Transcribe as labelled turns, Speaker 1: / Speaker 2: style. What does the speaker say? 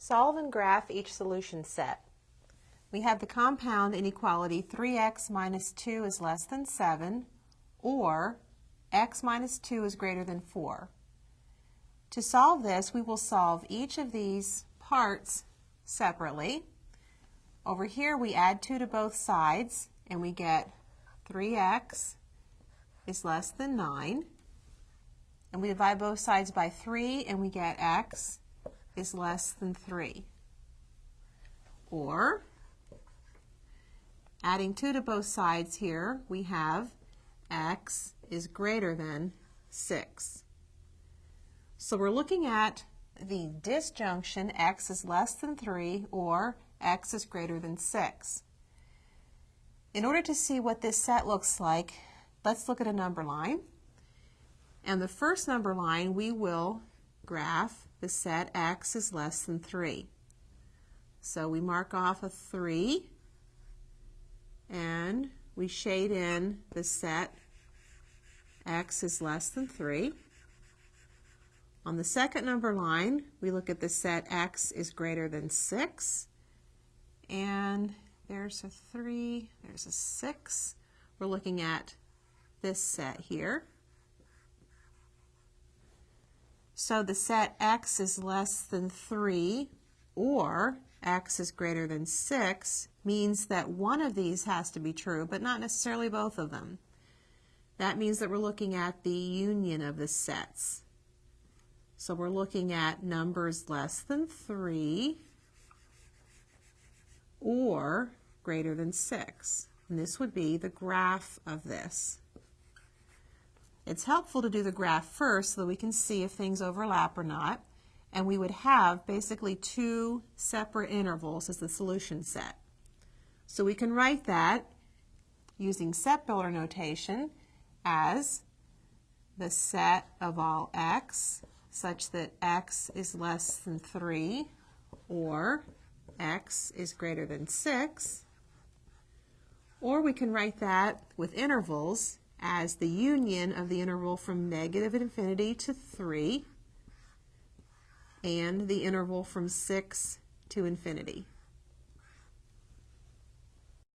Speaker 1: Solve and graph each solution set. We have the compound inequality 3x minus 2 is less than 7, or x minus 2 is greater than 4. To solve this, we will solve each of these parts separately. Over here we add 2 to both sides and we get 3x is less than 9. And we divide both sides by 3 and we get x is less than 3. Or, adding 2 to both sides here, we have x is greater than 6. So we're looking at the disjunction x is less than 3 or x is greater than 6. In order to see what this set looks like, let's look at a number line. And the first number line we will graph the set x is less than 3. So we mark off a 3 and we shade in the set x is less than 3. On the second number line, we look at the set x is greater than 6. And there's a 3, there's a 6. We're looking at this set here. So the set x is less than 3 or x is greater than 6 means that one of these has to be true, but not necessarily both of them. That means that we're looking at the union of the sets. So we're looking at numbers less than 3 or greater than 6. And this would be the graph of this. It's helpful to do the graph first so that we can see if things overlap or not. And we would have basically 2 separate intervals as the solution set. So we can write that using set builder notation as the set of all x such that x is less than 3 or x is greater than 6. Or we can write that with intervals as the union of the interval from negative infinity to 3 and the interval from 6 to infinity.